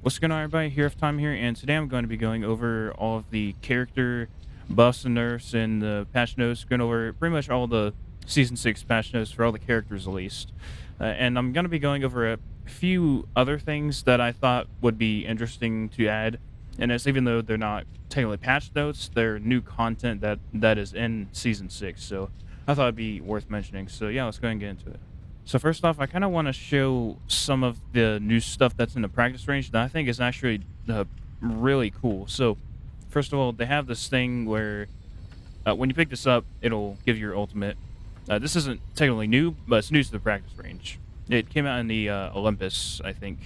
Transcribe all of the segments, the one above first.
What's going on, everybody? Here, Time here, and today I'm going to be going over all of the character buffs and nerfs and the patch notes. Going over pretty much all the Season 6 patch notes for all the characters, at least. And I'm going to be going over a few other things that I thought would be interesting to add. And it's even though they're not technically patch notes, they're new content that is in Season 6. So I thought it'd be worth mentioning. So yeah, let's go ahead and get into it. So first off, I kind of want to show some of the new stuff that's in the practice range that I think is actually really cool. So first of all, they have this thing where when you pick this up, it'll give you your ultimate. This isn't technically new, but it's new to the practice range. It came out in the Olympus, I think,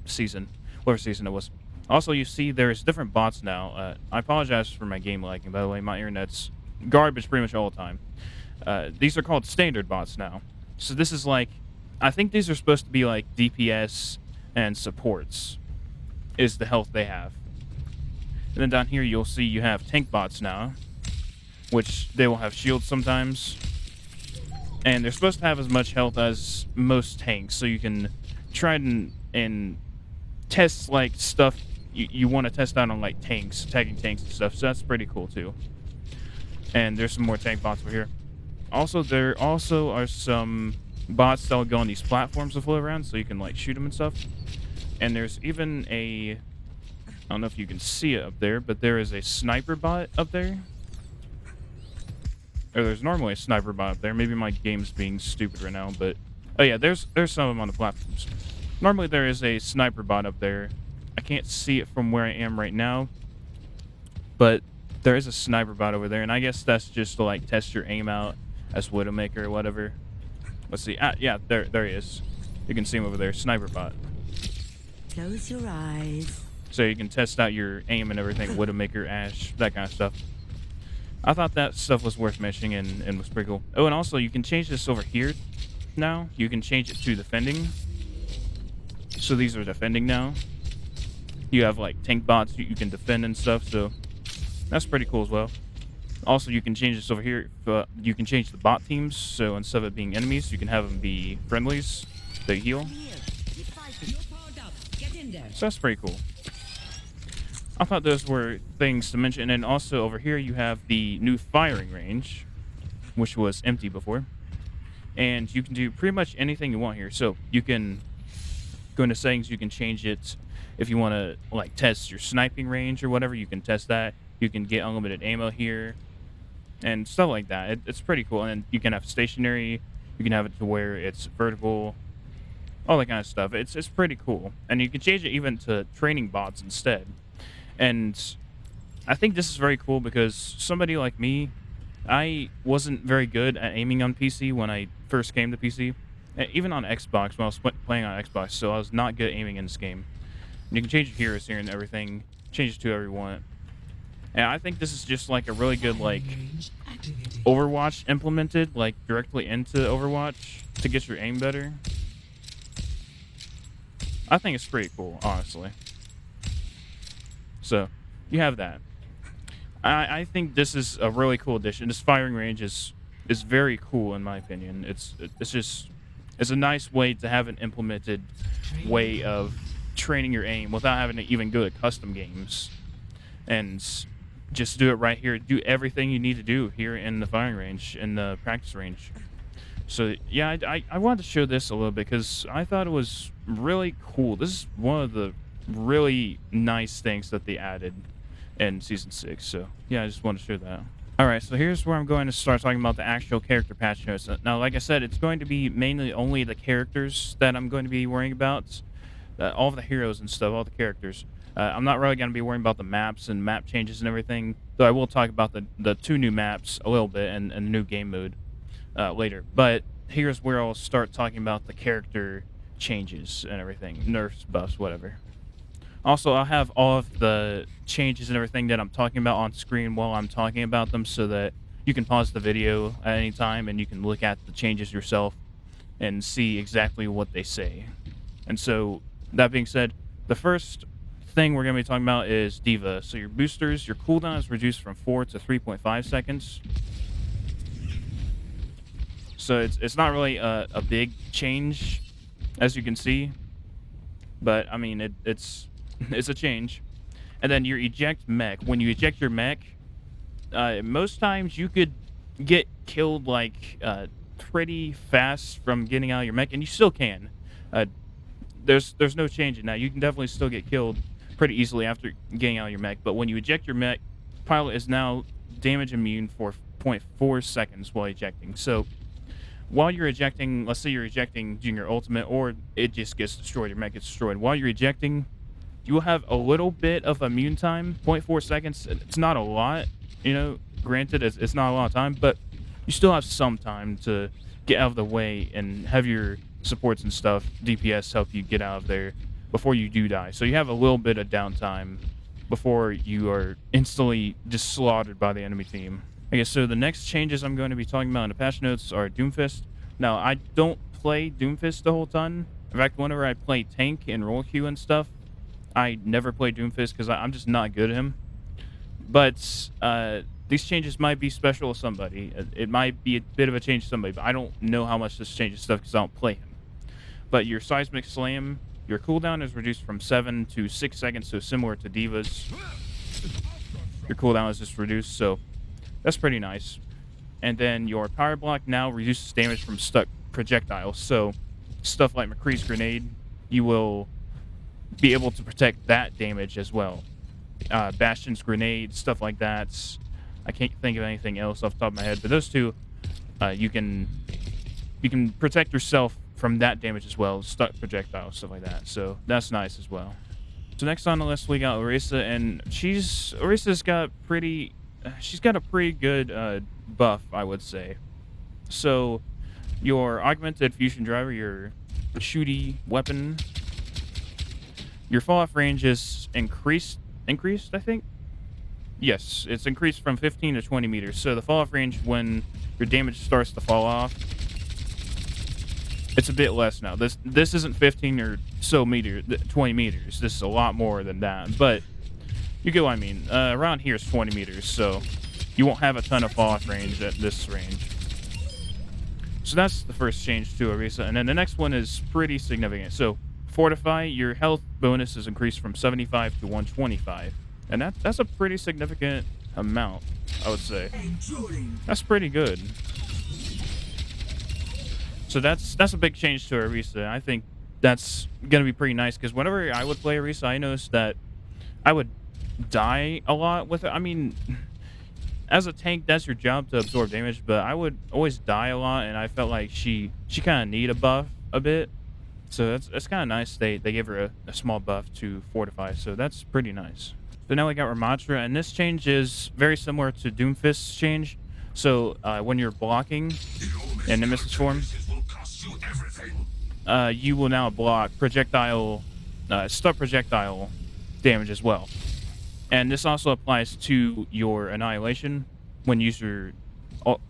season, whatever season it was. Also, you see there's different bots now. I apologize for my game lagging, by the way. My internet's garbage pretty much all the time. These are called standard bots now. So this is like, I think these are supposed to be like DPS and supports, is the health they have. And then down here you'll see you have tank bots now, which they will have shields sometimes. And they're supposed to have as much health as most tanks, so you can try and test like stuff you want to test out on like tanks, tagging tanks and stuff, so that's pretty cool too. And there's some more tank bots over here. Also, there also are some bots that will go on these platforms to float around, so you can like shoot them and stuff. And there's even I don't know if you can see it up there, but there is a sniper bot up there. Or there's normally a sniper bot up there. Maybe my game's being stupid right now, but oh yeah, there's some of them on the platforms. Normally there is a sniper bot up there. I can't see it from where I am right now, but there is a sniper bot over there, and I guess that's just to like test your aim out as Widowmaker or whatever. Let's see. Yeah, there he is. You can see him over there, sniper bot. Close your eyes. So you can test out your aim and everything, Widowmaker, Ash, that kind of stuff. I thought that stuff was worth mentioning and was pretty cool. Oh, and also you can change this over here now. You can change it to defending. So these are defending now. You have like tank bots you can defend and stuff, so that's pretty cool as well. Also, you can change this over here. You can change the bot teams, so instead of it being enemies, you can have them be friendlies. They heal. So that's pretty cool. I thought those were things to mention. And also over here, you have the new firing range, which was empty before. And you can do pretty much anything you want here. So you can go into settings. You can change it if you want to like test your sniping range or whatever. You can test that. You can get unlimited ammo here and stuff like that. It's pretty cool. And you can have stationary. You can have it to where it's vertical. All that kind of stuff. It's pretty cool. And you can change it even to training bots instead. And I think this is very cool because somebody like me, I wasn't very good at aiming on PC when I first came to PC. Even on Xbox, when I was playing on Xbox, so I was not good at aiming in this game. And you can change your heroes here and everything. Change it to whatever you want. And I think this is just like a really good like Overwatch implemented like directly into Overwatch to get your aim better. I think it's pretty cool, honestly. So you have that. I think this is a really cool addition. This firing range is very cool in my opinion. It's a nice way to have an implemented way of training your aim without having to even go to custom games. And just do it right here. Do everything you need to do here in the firing range, in the practice range. So yeah, I wanted to show this a little bit because I thought it was really cool. This is one of the really nice things that they added in Season 6. So yeah, I just want to show that. Alright, so here's where I'm going to start talking about the actual character patch notes. Now, like I said, it's going to be mainly only the characters that I'm going to be worrying about. All of the heroes and stuff, all the characters. I'm not really going to be worrying about the maps and map changes and everything, though I will talk about the two new maps a little bit and the new game mode later. But here's where I'll start talking about the character changes and everything. Nerfs, buffs, whatever. Also, I'll have all of the changes and everything that I'm talking about on screen while I'm talking about them so that you can pause the video at any time and you can look at the changes yourself and see exactly what they say. And so, that being said, the first thing we're going to be talking about is D.va. So your boosters, your cooldown is reduced from 4 to 3.5 seconds. So it's not really a big change, as you can see. But, I mean, it's it's a change. And then your eject mech. When you eject your mech, most times you could get killed like pretty fast from getting out of your mech, and you still can. Uh, there's no change in that. You can definitely still get killed pretty easily after getting out of your mech. But when you eject your mech, pilot is now damage immune for zero point 0.4 seconds while ejecting. So while you're ejecting, let's say you're ejecting using your ultimate, or it just gets destroyed, your mech gets destroyed. While you're ejecting, you will have a little bit of immune time, 0.4 seconds. It's not a lot, you know. Granted, it's not a lot of time, but you still have some time to get out of the way and have your supports and stuff, DPS, help you get out of there before you do die. So you have a little bit of downtime before you are instantly just slaughtered by the enemy team. Okay, so the next changes I'm going to be talking about in the patch notes are Doomfist. Now, I don't play Doomfist a whole ton. In fact, whenever I play tank and roll queue and stuff, I never play Doomfist because I'm just not good at him. But these changes might be special to somebody. It might be a bit of a change to somebody, but I don't know how much this changes stuff because I don't play him. But your Seismic Slam, your cooldown is reduced from 7 to 6 seconds, so similar to D.Va's. Your cooldown is just reduced, so that's pretty nice. And then your Power Block now reduces damage from stuck projectiles. So stuff like McCree's Grenade, you will be able to protect that damage as well. Bastion's Grenade, stuff like that. I can't think of anything else off the top of my head, but those two, you can protect yourself from that damage as well, stuck projectiles, stuff like that. So that's nice as well. So next on the list we got Orisa, and Orisa's got she's got a pretty good buff, I would say. So your augmented fusion driver, your shooty weapon, your fall-off range is increased, I think? Yes, it's increased from 15 to 20 meters. So the fall-off range, when your damage starts to fall off, it's a bit less now. This isn't 15 or so 20 meters. This is a lot more than that. But you get what I mean. Around here is 20 meters, so you won't have a ton of fall-off range at this range. So that's the first change to Orisa. And then the next one is pretty significant. So Fortify, your health bonus is increased from 75 to 125. And that's a pretty significant amount, I would say. That's pretty good. So that's a big change to Orisa. I think that's going to be pretty nice, because whenever I would play Orisa, I noticed that I would die a lot with it. I mean, as a tank, that's your job to absorb damage, but I would always die a lot, and I felt like she kind of need a buff a bit. So that's kind of nice. They gave her a small buff to Fortify, so that's pretty nice. So now we got Ramattra, and this change is very similar to Doomfist change. So when you're blocking in Nemesis form, you will now block projectile, stuck projectile damage as well. And this also applies to your Annihilation when you use your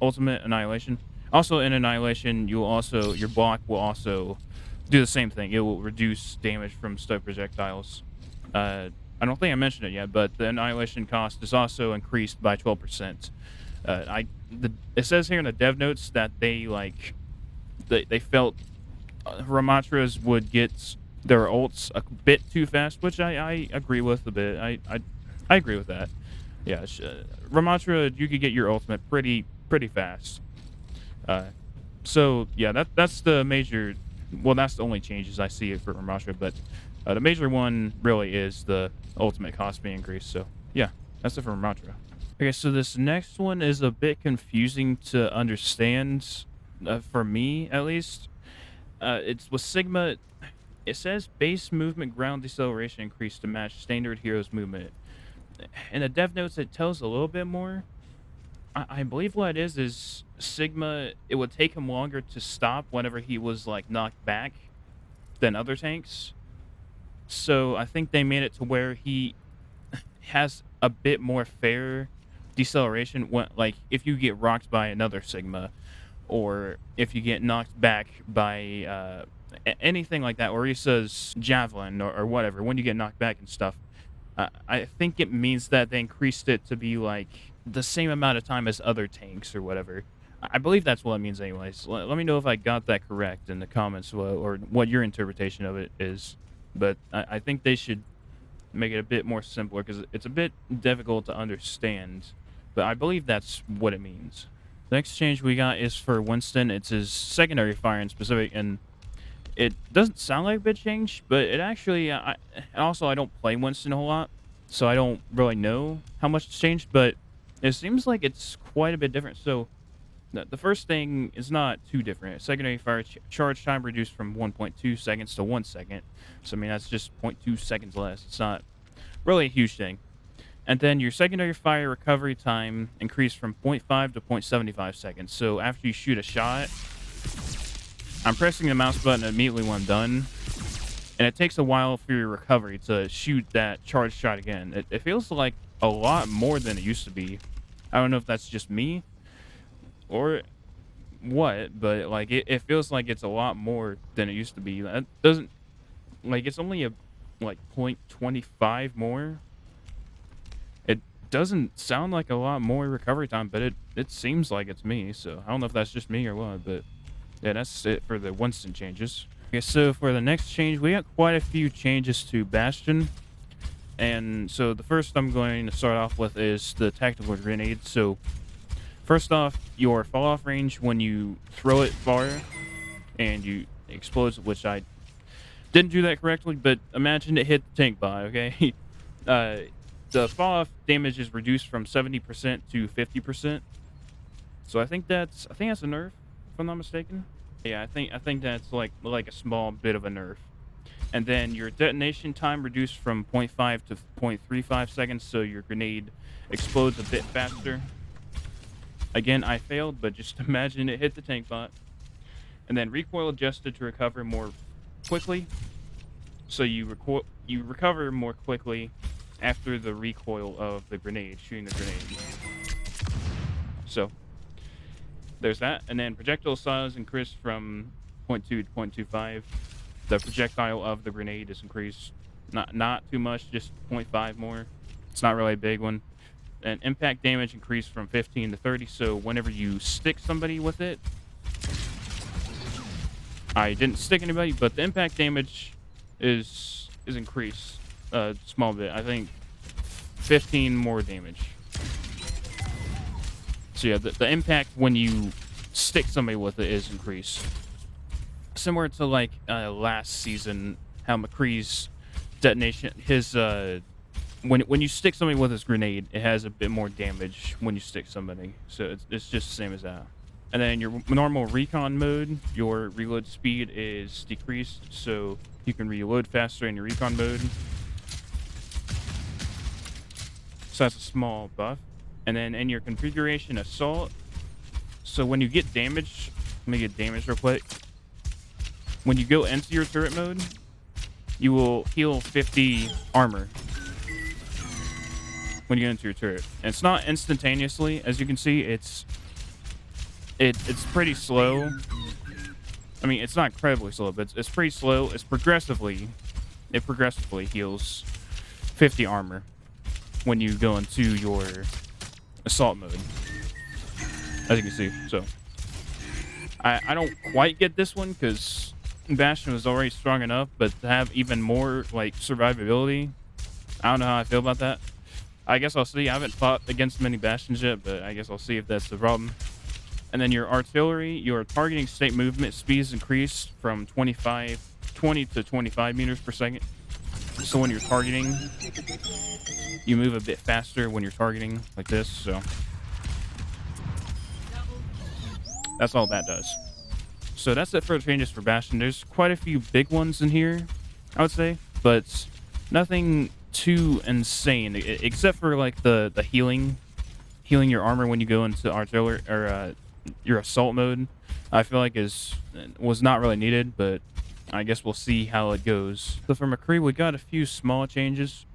ultimate Annihilation. Also in Annihilation, your block will also do the same thing. It will reduce damage from stuck projectiles. I don't think I mentioned it yet, but the Annihilation cost is also increased by 12%. It says here in the dev notes that they felt Ramattras would get their ults a bit too fast, which I agree with a bit. I agree with that. Yeah, Ramattra, you could get your ultimate pretty fast. So yeah, that's the major. Well, that's the only changes I see for Ramattra, but the major one really is the ultimate cost being increased. So yeah, that's it for Ramattra. Okay, so this next one is a bit confusing to understand, for me at least. It's with Sigma. It says base movement ground deceleration increased to match standard hero's movement. In the dev notes, it tells a little bit more. I believe what it is Sigma, it would take him longer to stop whenever he was like knocked back than other tanks. So I think they made it to where he has a bit more fair deceleration when, like, if you get rocked by another Sigma, or if you get knocked back by anything like that, Orisa's javelin or whatever, when you get knocked back and stuff. I think it means that they increased it to be like the same amount of time as other tanks or whatever. I believe that's what it means anyways. Let me know if I got that correct in the comments, or what your interpretation of it is. But I think they should make it a bit more simpler because it's a bit difficult to understand. But I believe that's what it means. The next change we got is for Winston. It's his secondary fire in specific, and it doesn't sound like a big change, but it actually. And also, I don't play Winston a whole lot, so I don't really know how much it's changed. But it seems like it's quite a bit different. So the first thing is not too different. Secondary fire charge time reduced from 1.2 seconds to 1 second. So I mean that's just 0.2 seconds less. It's not really a huge thing. And then your secondary fire recovery time increased from 0.5 to 0.75 seconds. So after you shoot a shot, I'm pressing the mouse button immediately when I'm done, and it takes a while for your recovery to shoot that charge shot again. It feels like a lot more than it used to be. I don't know if that's just me or what, but like it feels like it's a lot more than it used to be. That doesn't like it's only a like 0.25 more. It doesn't sound like a lot more recovery time, but it seems like it's me. So I don't know if that's just me or what, but yeah, that's it for the Winston changes. Okay, so for the next change, we got quite a few changes to Bastion. And so the first I'm going to start off with is the tactical grenade. So first off, your fall off range when you throw it far and you explodes, which I didn't do that correctly, but imagine it hit the tank bot, okay? The fall off damage is reduced from 70% to 50%. So I think that's a nerf, if I'm not mistaken. Yeah, I think that's like a small bit of a nerf. And then your detonation time reduced from 0.5 to 0.35 seconds, so your grenade explodes a bit faster. Again, I failed, but just imagine it hit the tank bot. And then recoil adjusted to recover more quickly. So you recover more quickly after the recoil of the grenade, shooting the grenade. So there's that. And then projectile size increased from 0.2 to 0.25. The projectile of the grenade is increased not too much, just 0.5 more. It's not really a big one. And impact damage increased from 15 to 30, so whenever you stick somebody with it, I didn't stick anybody, but the impact damage is increased a small bit. I think 15 more damage. So yeah, the impact when you stick somebody with it is increased. Similar to like last season, how McCree's detonation, his when you stick somebody with his grenade, it has a bit more damage when you stick somebody. So it's just the same as that. And then your normal recon mode, your reload speed is decreased, so you can reload faster in your recon mode. So that's a small buff. And then in your configuration assault, so when you get damaged, let me get damage real quick. When you go into your turret mode, you will heal 50 armor when you get into your turret. And it's not instantaneously, as you can see. It's pretty slow. I mean, it's not incredibly slow, but it's pretty slow. It progressively heals 50 armor when you go into your assault mode, as you can see. So I don't quite get this one because Bastion was already strong enough, but to have even more like survivability, I don't know how I feel about that. I guess I'll see. I haven't fought against many Bastions yet, but I guess I'll see if that's the problem. And then your artillery, your targeting state movement speed is increased from 20 to 25 meters per second. So when you're targeting, you move a bit faster when you're targeting like this. So that's all that does. So that's it for the changes for Bastion. There's quite a few big ones in here, I would say, but nothing too insane, except for like the healing your armor when you go into artillery or your assault mode. I feel like was not really needed, but I guess we'll see how it goes. So for McCree, we got a few small changes,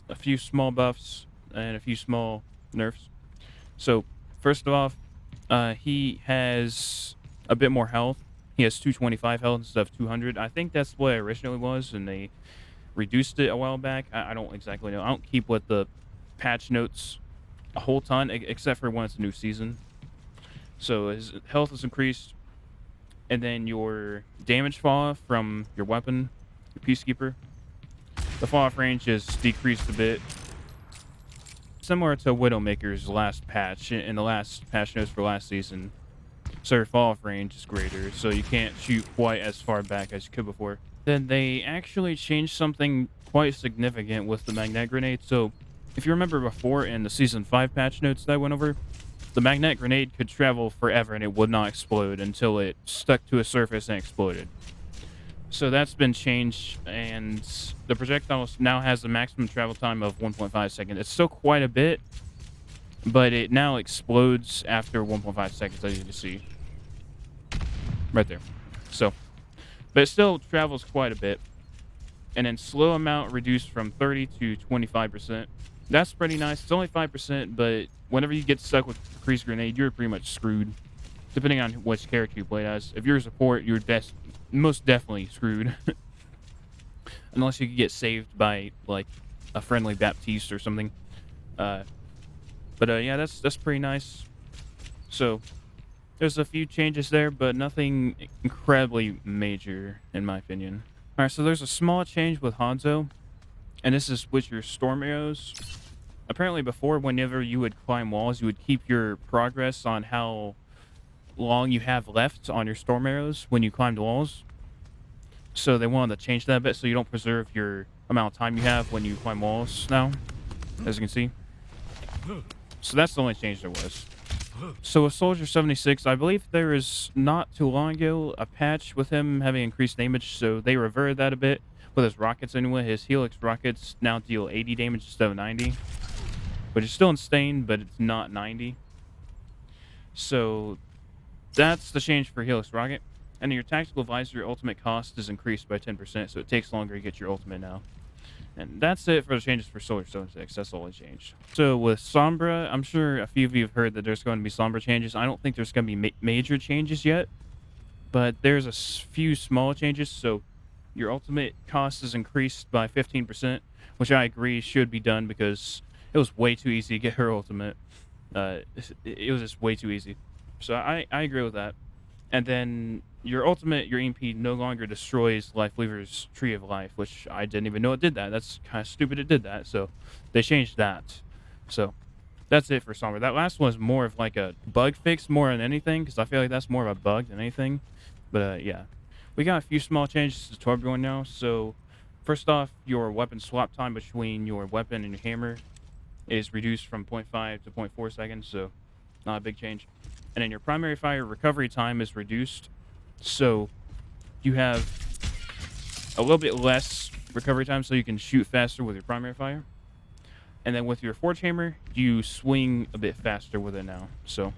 a few small buffs, and a few small nerfs. So first off, he has a bit more health. He has 225 health instead of 200. I think that's what it originally was, and they reduced it a while back. I don't exactly know. I don't keep with the patch notes a whole ton, except for when it's a new season. So his health is increased, and then your damage fall from your weapon, your Peacekeeper, The fall-off range is decreased a bit. Similar to Widowmaker's last patch in the last patch notes for last season. So your fall-off range is greater, so you can't shoot quite as far back as you could before. Then they actually changed something quite significant with the magnetic grenade. So if you remember before in the Season 5 patch notes that I went over, the magnetic grenade could travel forever and it would not explode until it stuck to a surface and exploded. So that's been changed, and the projectile now has a maximum travel time of 1.5 seconds. It's still quite a bit, but it now explodes after 1.5 seconds, as you can see. Right there. So, but it still travels quite a bit. And then slow amount reduced from 30 to 25%. That's pretty nice. It's only 5%, but whenever you get stuck with increased grenade, you're pretty much screwed. Depending on which character you play as. If you're a support, you're most definitely screwed. Unless you could get saved by, like, a friendly Baptiste or something. Yeah, that's pretty nice. So, there's a few changes there, but nothing incredibly major, in my opinion. Alright, so there's a small change with Hanzo, and this is with your storm arrows. Apparently before, whenever you would climb walls, you would keep your progress on how long you have left on your storm arrows when you climbed walls. So they wanted to change that a bit so you don't preserve your amount of time you have when you climb walls now, as you can see. So that's the only change there was. So with Soldier76, I believe there is not too long ago a patch with him having increased damage, so they reverted that a bit with his rockets anyway. His Helix rockets now deal 80 damage instead of 90, which is still insane, but it's not 90. So that's the change for Helix rocket. And your tactical visor ultimate cost is increased by 10%, so it takes longer to get your ultimate now. And that's it for the changes for Soldier76. That's all it changed. So with Sombra, I'm sure a few of you have heard that there's going to be Sombra changes. I don't think there's going to be major changes yet, but there's a few small changes. So your ultimate cost is increased by 15%, which I agree should be done because it was way too easy to get her ultimate. It was just way too easy. So I agree with that. And then your ultimate, your EMP, no longer destroys Lifeweaver's Tree of Life, which I didn't even know it did that. That's kind of stupid it did that, so they changed that. So that's it for Sombra. That last one was more of like a bug fix more than anything, because I feel like that's more of a bug than anything. But yeah, we got a few small changes to Torbjorn now. So first off, your weapon swap time between your weapon and your hammer is reduced from 0.5 to 0.4 seconds, so not a big change. And then your primary fire recovery time is reduced, so you have a little bit less recovery time, so you can shoot faster with your primary fire. And then with your forge hammer, you swing a bit faster with it now, so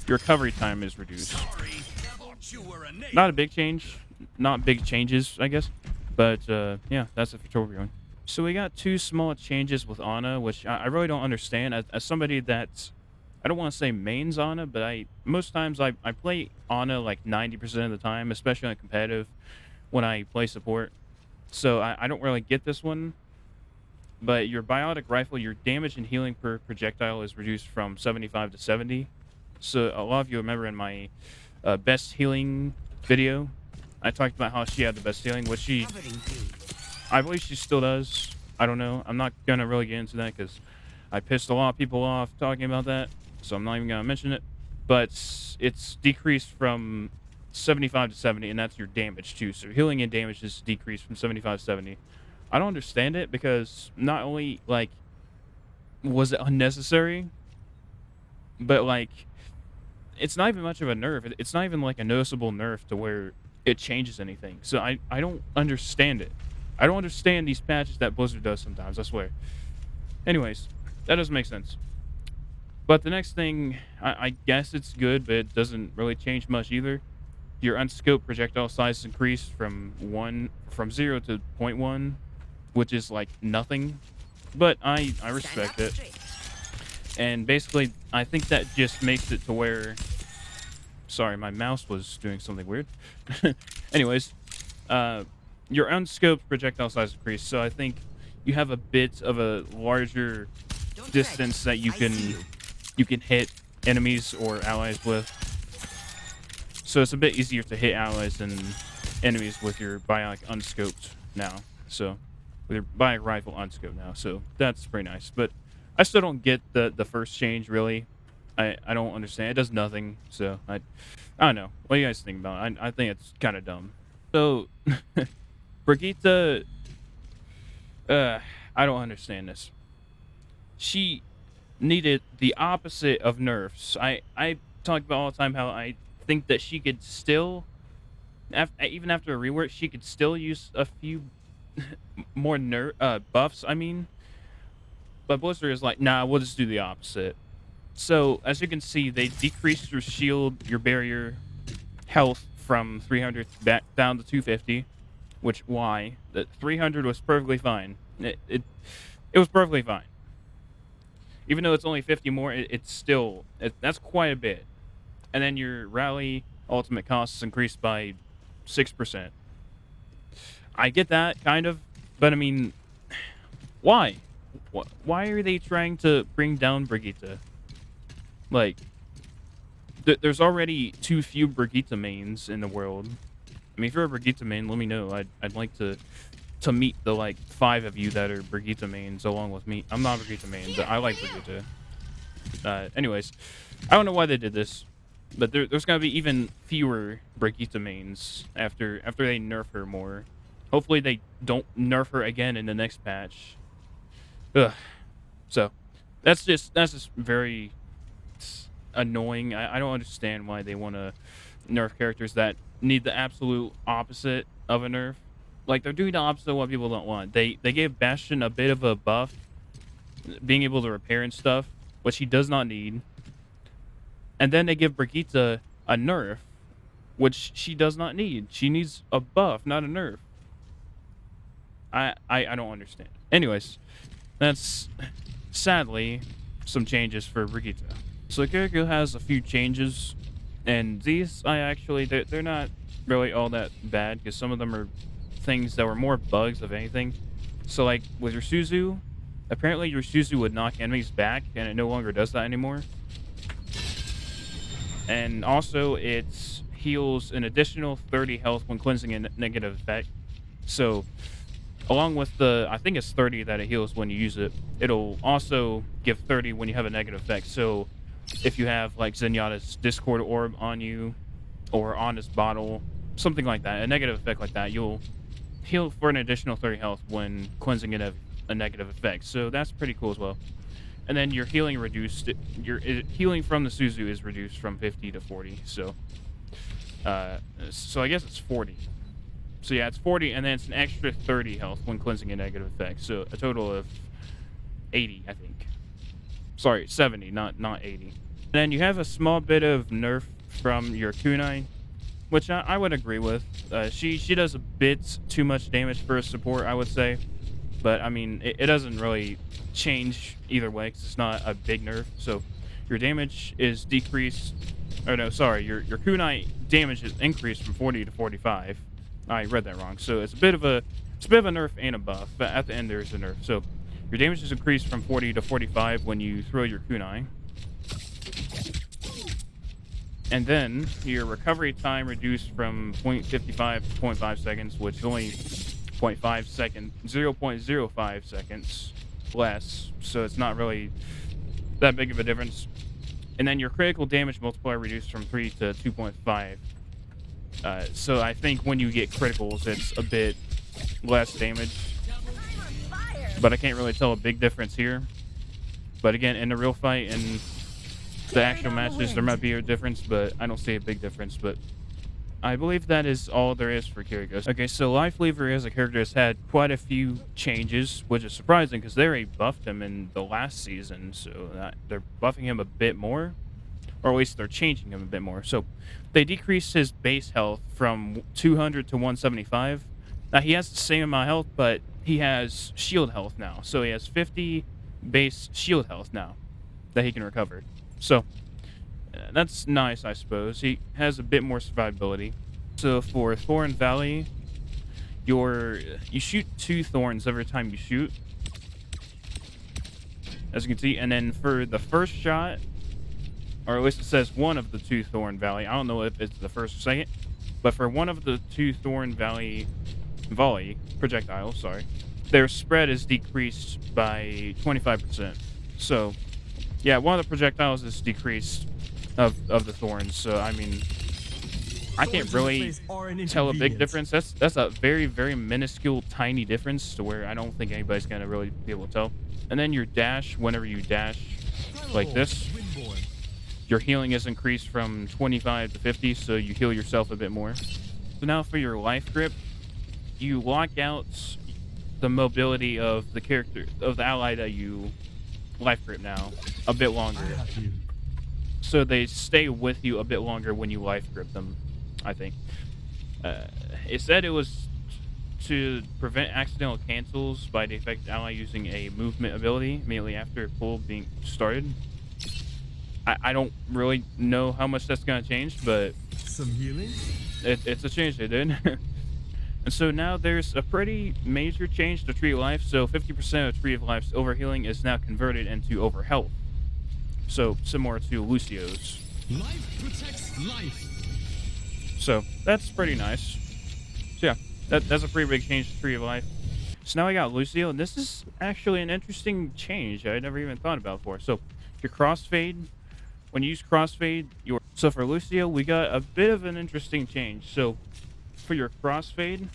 your recovery time is reduced. Not a big change, not big changes, I guess, but yeah, that's it for Torbjorn. So we got two small changes with Ana, which I really don't understand. As somebody that's, I don't want to say mains Ana, but most times I play Ana like 90% of the time, especially on competitive when I play support. So I don't really get this one. But your biotic rifle, your damage and healing per projectile is reduced from 75 to 70. So a lot of you remember in my best healing video, I talked about how she had the best healing, which I believe she still does. I don't know. I'm not going to really get into that because I pissed a lot of people off talking about that. So I'm not even going to mention it. But it's decreased from 75 to 70, and that's your damage too. So healing and damage is decreased from 75 to 70. I don't understand it because not only, like, was it unnecessary, but, like, it's not even much of a nerf. It's not even, like, a noticeable nerf to where it changes anything. So I don't understand it. I don't understand these patches that Blizzard does sometimes, I swear. Anyways, that doesn't make sense. But the next thing, I guess it's good, but it doesn't really change much either. Your unscoped projectile size is increased from 0 to 0.1, which is like nothing. But I respect it. And basically, I think that just makes it to where... Sorry, my mouse was doing something weird. Anyways, your unscoped projectile size increased, so I think you have a bit of a larger distance that you can hit enemies or allies with. So it's a bit easier to hit allies than enemies with your bionic unscoped now. So with buying a rifle on scope now, so that's pretty nice. But I still don't get the first change really. I don't understand. It does nothing. So I don't know. What do you guys think about it? I think it's kind of dumb. So Brigitte, I don't understand this. She needed the opposite of nerfs. I talk about all the time how I think that she could still, even after a rework, she could still use a few more buffs. I mean, but Blizzard is like, nah, we'll just do the opposite. So as you can see, they decreased your shield, your barrier health from 300 back down to 250. Which why? The 300 was perfectly fine. It was perfectly fine. Even though it's only 50 more, it's still that's quite a bit. And then your rally ultimate costs increased by 6%. I get that kind of, but I mean, why? Why are they trying to bring down Brigitte? Like, there's already too few Brigitte mains in the world. I mean, if you're a Brigitte main, let me know. I'd like to meet the like 5 of you that are Brigitte mains along with me. I'm not a Brigitte main, but I like Brigitte. Anyways, I don't know why they did this, but there's gonna be even fewer Brigitte mains after they nerf her more. Hopefully they don't nerf her again in the next patch. Ugh. So that's just very annoying. I don't understand why they want to nerf characters that need the absolute opposite of a nerf. Like, they're doing the opposite of what people don't want. They gave Bastion a bit of a buff, being able to repair and stuff, which he does not need. And then they give Brigitte a nerf, which she does not need. She needs a buff, not a nerf. I don't understand. Anyways, that's sadly some changes for Brigitte. So Kiriko has a few changes, and these they're not really all that bad because some of them are things that were more bugs of anything. So like with your Suzu, apparently your Suzu would knock enemies back, and it no longer does that anymore. And also it heals an additional 30 health when cleansing a negative effect. So along with the, I think it's 30 that it heals when you use it, it'll also give 30 when you have a negative effect. So if you have like Zenyatta's Discord Orb on you, or on this bottle, something like that, a negative effect like that, you'll heal for an additional 30 health when cleansing a negative effect. So that's pretty cool as well. And then your healing reduced, your healing from the Suzu is reduced from 50 to 40. So I guess it's 40. So yeah, it's 40, and then it's an extra 30 health when cleansing a negative effect. So a total of 80, I think. Sorry, 70, not 80. And then you have a small bit of nerf from your kunai, which I would agree with. She does a bit too much damage for a support, I would say. But, I mean, it doesn't really change either way, because it's not a big nerf. So your damage is decreased. Oh, no, sorry. Your kunai damage is increased from 40 to 45. I read that wrong. So it's a bit of a nerf and a buff, but at the end there's a nerf. So your damage is increased from 40 to 45 when you throw your kunai. And then your recovery time reduced from 0.55 to 0.5 seconds, which is only 0.05 seconds less. So it's not really that big of a difference. And then your critical damage multiplier reduced from 3 to 2.5. So I think when you get criticals, it's a bit less damage. But I can't really tell a big difference here. But again, in the real fight and the actual matches, there might be a difference, but I don't see a big difference. But I believe that is all there is for Kiriko. Okay, so Lifeweaver as a character has had quite a few changes, which is surprising because they already buffed him in the last season. So they're buffing him a bit more. Or at least they're changing him a bit more. So they decreased his base health from 200 to 175. Now he has the same amount of health, but he has shield health now. So he has 50 base shield health now that he can recover. So that's nice, I suppose. He has a bit more survivability. So for Thorn Valley, you shoot 2 thorns every time you shoot, as you can see. And then for the first shot, or at least it says one of the 2 Thorn Valley. I don't know if it's the first or second, but for one of the 2 Thorn Valley volley projectiles, sorry, their spread is decreased by 25%. So, yeah, one of the projectiles is decreased of the thorns. So, I mean, I can't really tell a big difference. That's a very, very minuscule, tiny difference to where I don't think anybody's gonna really be able to tell. And then your dash, whenever you dash like this, your healing is increased from 25 to 50, so you heal yourself a bit more. So now for your life grip, you lock out the mobility of the character, of the ally that you life grip now, a bit longer. So they stay with you a bit longer when you life grip them, I think. It said it was to prevent accidental cancels by the affected ally using a movement ability immediately after pull being started. I don't really know how much that's going to change, but some healing. It's a change they did. And so now there's a pretty major change to Tree of Life. So 50% of Tree of Life's overhealing is now converted into overhealth. So similar to Lucio's. Life protects life. So that's pretty nice. So yeah, that's a pretty big change to Tree of Life. So now I got Lucio, and this is actually an interesting change I never even thought about before. So your crossfade, when you use crossfade, so for Lucio, we got a bit of an interesting change. So for your crossfade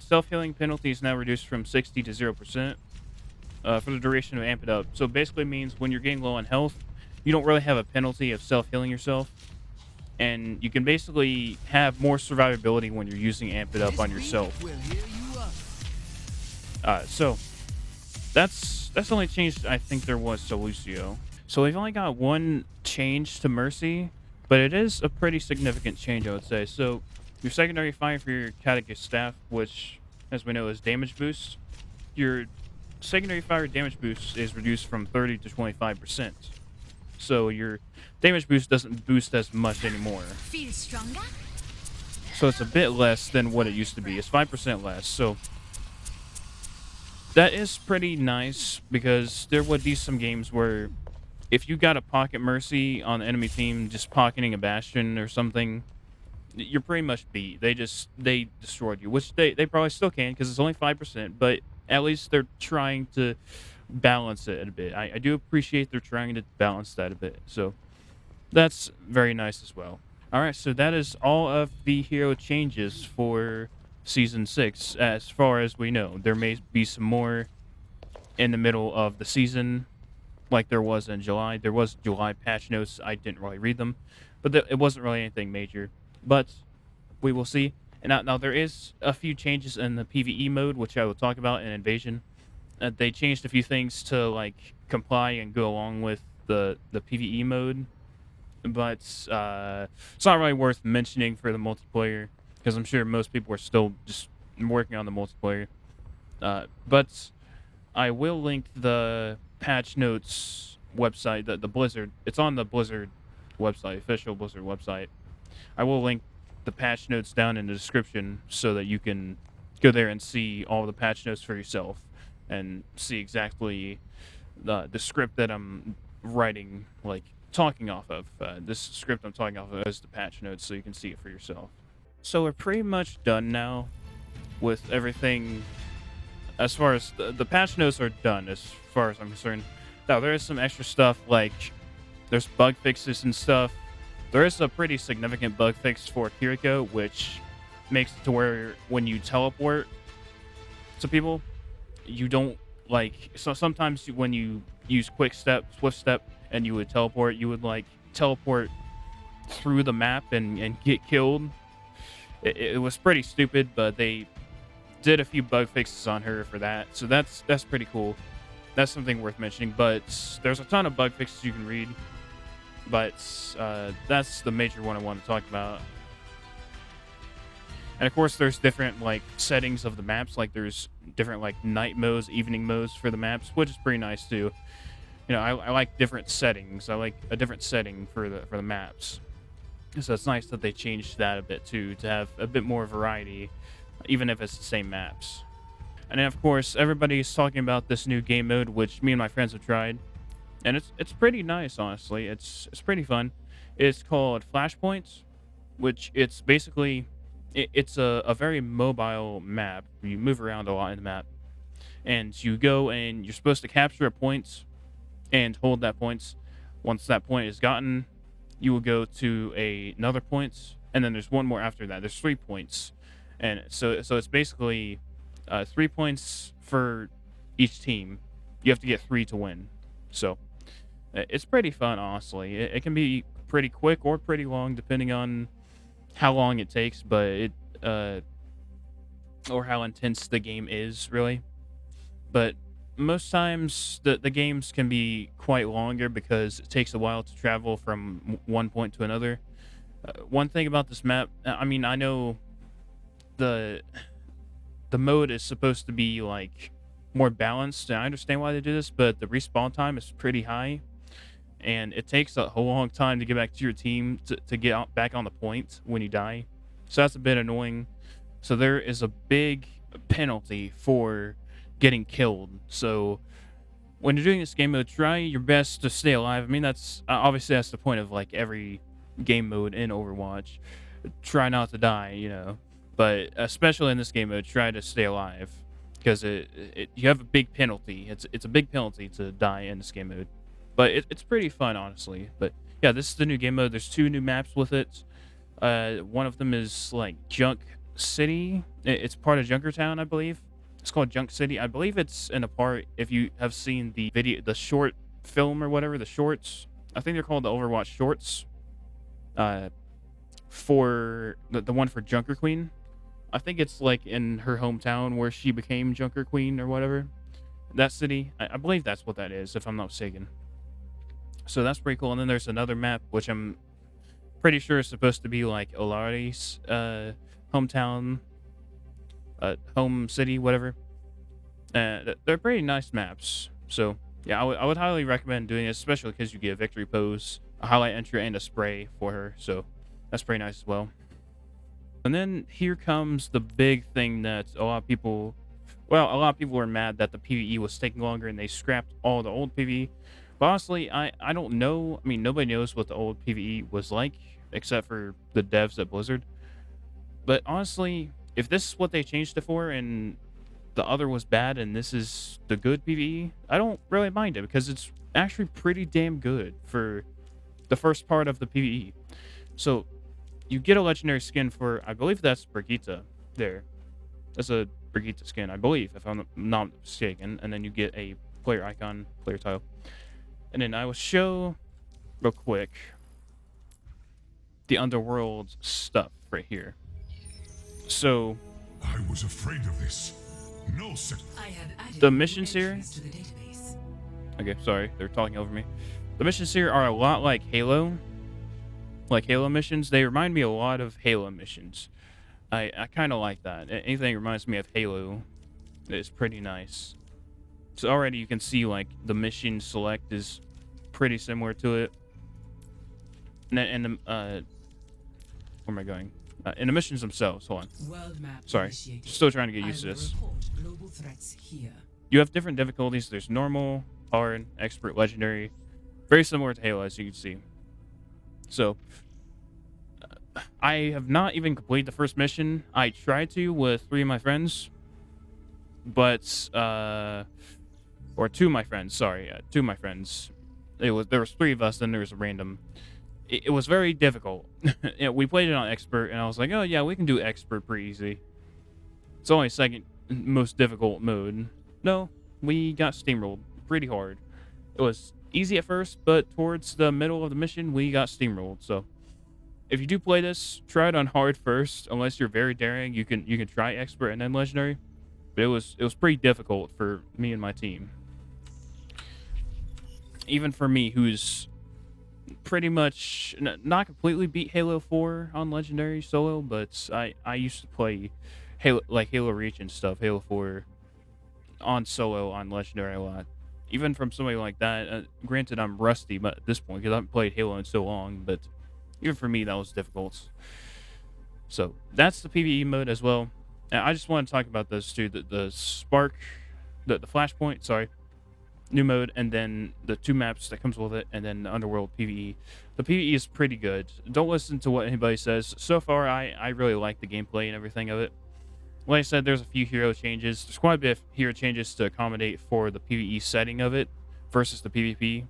self-healing penalty is now reduced from 60 to 0% for the duration of Amp It Up. So basically means when you're getting low on health, you don't really have a penalty of self-healing yourself. And you can basically have more survivability when you're using Amp It Up on yourself. So that's the only change I think there was to Lucio. So we've only got one change to Mercy, but it is a pretty significant change, I would say. So your secondary fire for your Catechist Staff, which, as we know, is damage boost, your secondary fire damage boost is reduced from 30 to 25%. So your damage boost doesn't boost as much anymore. Feel stronger? So it's a bit less than what it used to be. It's 5% less. So that is pretty nice, because there would be some games where if you got a pocket Mercy on the enemy team, just pocketing a Bastion or something, you're pretty much beat. They destroyed you, which they probably still can, because it's only 5%, but at least they're trying to balance it a bit. I do appreciate they're trying to balance that a bit. So that's very nice as well. All right, so that is all of the hero changes for Season 6, as far as we know. There may be some more in the middle of the season, like there was in July. There was July patch notes. I didn't really read them, but it wasn't really anything major. But we will see. And now there is a few changes in the PvE mode, which I will talk about in Invasion. They changed a few things to like comply and go along with the PvE mode, but it's not really worth mentioning for the multiplayer, because I'm sure most people are still just working on the multiplayer. But I will link the patch notes website, the Blizzard. It's on the Blizzard website, official Blizzard website. I will link the patch notes down in the description so that you can go there and see all the patch notes for yourself and see exactly the script that I'm writing, like talking off of. This script I'm talking off of is the patch notes, so you can see it for yourself. So we're pretty much done now with everything. As far as the patch notes are done, as far as I'm concerned. Now there is some extra stuff, like there's bug fixes and stuff. There is a pretty significant bug fix for Kiriko, which makes it to where when you teleport to people, you don't like. So sometimes when you use quick step, swift step, and you would teleport, you would like teleport through the map and get killed. It was pretty stupid, but they did a few bug fixes on her for that, so that's pretty cool. That's something worth mentioning. But there's a ton of bug fixes you can read, but that's the major one I want to talk about. And of course there's different like settings of the maps, like there's different like night modes, evening modes for the maps, which is pretty nice too. You know, I like different settings. I like a different setting for the maps, so it's nice that they changed that a bit too, to have a bit more variety, even if it's the same maps. And then of course everybody's talking about this new game mode, which me and my friends have tried, and it's pretty nice, honestly. It's pretty fun. It's called Flashpoint, which it's basically it's a very mobile map. You move around a lot in the map, and you go and you're supposed to capture a point and hold that point. Once that point is gotten, you will go to another point, and then there's one more after that. There's 3 points, and so it's basically 3 points for each team. You have to get three to win. So it's pretty fun, honestly. It can be pretty quick or pretty long, depending on how long it takes, but or how intense the game is, really. But most times the games can be quite longer because it takes a while to travel from one point to another. One thing about this map, I mean, I know the mode is supposed to be like more balanced, and I understand why they do this, but the respawn time is pretty high, and it takes a whole long time to get back to your team to get back on the point when you die. So that's a bit annoying. So there is a big penalty for getting killed. So when you're doing this game mode, try your best to stay alive. I mean, that's obviously that's the point of like every game mode in Overwatch. Try not to die, you know. But especially in this game mode, try to stay alive because you have a big penalty. It's a big penalty to die in this game mode. But it's pretty fun, honestly. But yeah, this is the new game mode. There's 2 new maps with it. One of them is like Junk City. It's part of Junkertown, I believe. It's called Junk City. I believe it's in a part, if you have seen the video, the short film or whatever, the shorts. I think they're called the Overwatch shorts. For the one for Junker Queen. I think it's like in her hometown where she became Junker Queen or whatever. That city. I believe that's what that is, if I'm not mistaken. So that's pretty cool. And then there's another map, which I'm pretty sure is supposed to be like Olari's hometown, home city, whatever. They're pretty nice maps. So yeah, I would highly recommend doing this, especially because you get a victory pose, a highlight entry, and a spray for her. So that's pretty nice as well. And then here comes the big thing that a lot of people were mad that the PvE was taking longer and they scrapped all the old PvE. But honestly, I don't know. I mean, nobody knows what the old PvE was like, except for the devs at Blizzard. But honestly, if this is what they changed it for, and the other was bad, and this is the good PvE, I don't really mind it, because it's actually pretty damn good for the first part of the PvE. So, you get a legendary skin for, I believe that's Brigitte there. That's a Brigitte skin, I believe, if I'm not mistaken. And then you get a player icon, player tile. And then I will show, real quick, the Underworld stuff right here. So, I was afraid of this. No, sir. The missions here. Okay, sorry, they're talking over me. The missions here are a lot like Halo. Like Halo missions. They remind me a lot of Halo missions. I kind of like that. Anything that reminds me of Halo is pretty nice. So already you can see like the mission select is pretty similar to it. And where am I going? In the missions themselves, hold on. World map Sorry, initiated. still trying to get used to this. Global threats here. You have different difficulties. There's normal, hard, expert, legendary. Very similar to Halo, as you can see. So, I have not even completed the first mission. I tried to with 3 of my friends. But, or 2 of my friends, sorry. 2 of my friends. There was 3 of us, then there was a random. It was very difficult. We played it on expert, and I was like, oh yeah, we can do expert pretty easy. It's only second most difficult mode. No, we got steamrolled pretty hard. It was easy at first, but towards the middle of the mission, we got steamrolled. So, if you do play this, try it on hard first. Unless you're very daring, you can try expert and then legendary. But it was pretty difficult for me and my team. Even for me, who's pretty much not completely beat Halo 4 on legendary solo, but I used to play Halo Reach and stuff, Halo 4 on solo on legendary a lot. Even from somebody like that, granted I'm rusty but at this point because I haven't played Halo in so long, but even for me that was difficult. So that's the PvE mode as well. And I just want to talk about those too, the Spark, the Flashpoint, sorry. new mode, and then the 2 maps that comes with it, and then the Underworld PvE. The PvE is pretty good. Don't listen to what anybody says. So far, I really like the gameplay and everything of it. Like I said, there's a few hero changes. There's quite a bit of hero changes to accommodate for the PvE setting of it versus the PvP.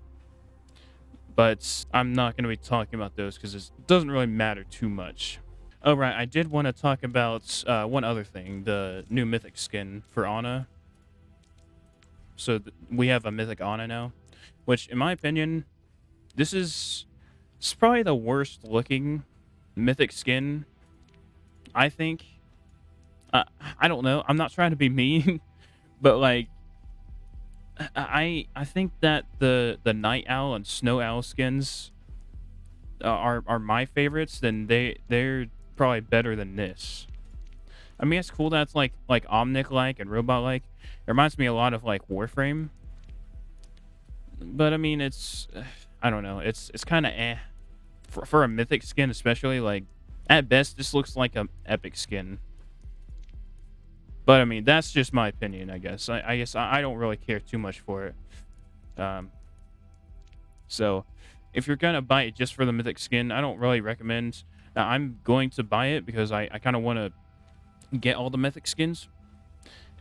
But I'm not going to be talking about those because it doesn't really matter too much. Oh, right, I did want to talk about one other thing, the new mythic skin for Ana. So we have a mythic Ana now, which, in my opinion, it's probably the worst looking mythic skin, I think. I don't know. I'm not trying to be mean, but like, I think that the Night Owl and Snow Owl skins are my favorites. Then they're probably better than this. I mean, it's cool that it's like Omnic-like and Robot-like. It reminds me a lot of like Warframe. But I mean, I don't know. It's kind of eh for a mythic skin, especially. Like, at best, this looks like an epic skin. But I mean, that's just my opinion, I guess. I guess I don't really care too much for it. So if you're gonna buy it just for the mythic skin, I don't really recommend. I'm going to buy it because I kind of want to get all the mythic skins,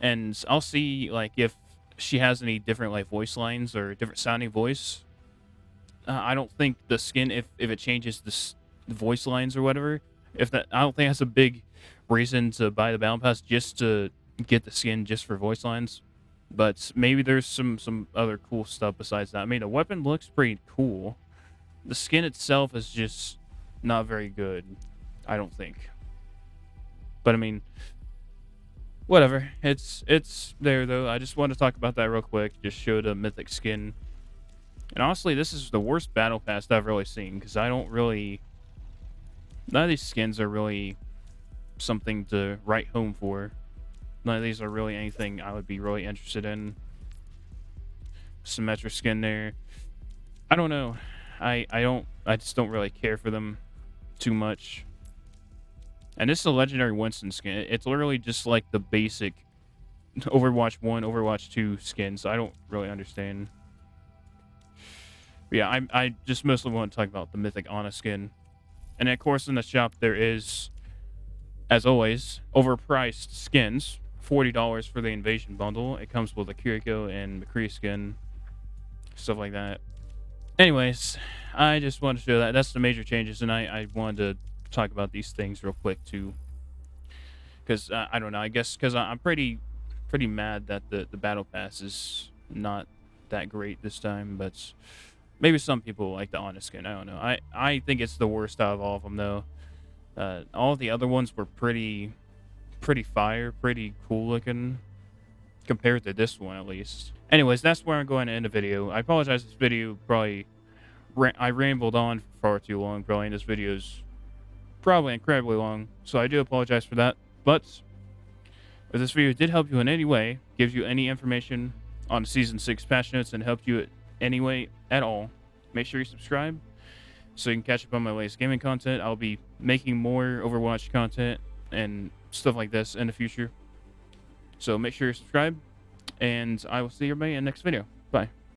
and I'll see like if she has any different like voice lines or different sounding voice. I don't think the skin, if it changes the voice lines or whatever, I don't think that's a big reason to buy the battle pass just to get the skin just for voice lines. But maybe there's some other cool stuff besides that. I mean, the weapon looks pretty cool. The skin itself is just not very good, I don't think. But I mean, whatever. It's there though. I just want to talk about that real quick. Just show the mythic skin. And honestly, this is the worst battle pass I've really seen, because none of these skins are really something to write home for. None of these are really anything I would be really interested in. Symmetra skin there. I don't know. I just don't really care for them too much. And this is a legendary Winston skin. It's literally just like the basic Overwatch 1, Overwatch 2 skins. So I don't really understand. But yeah, I just mostly want to talk about the mythic Ana skin. And of course, in the shop there is, as always, overpriced skins. $40 for the Invasion bundle. It comes with a Kiriko and McCree skin, stuff like that. Anyways, I just wanted to show that. That's the major changes, and I wanted to talk about these things real quick too. Because I don't know. I guess because I'm pretty mad that the battle pass is not that great this time, but maybe some people like the Ana skin. I don't know. I think it's the worst out of all of them though. All the other ones were pretty fire, pretty cool looking compared to this one at least. Anyways, that's where I'm going to end the video. I apologize, this video probably I rambled on for far too long. Probably, and this video is probably incredibly long, so I do apologize for that. But if this video did help you in any way, gives you any information on the Season 6 patch notes, and helped you in any way at all, make sure you subscribe so you can catch up on my latest gaming content. I'll be making more Overwatch content and stuff like this in the future. So make sure you subscribe, and I will see everybody in the next video. Bye.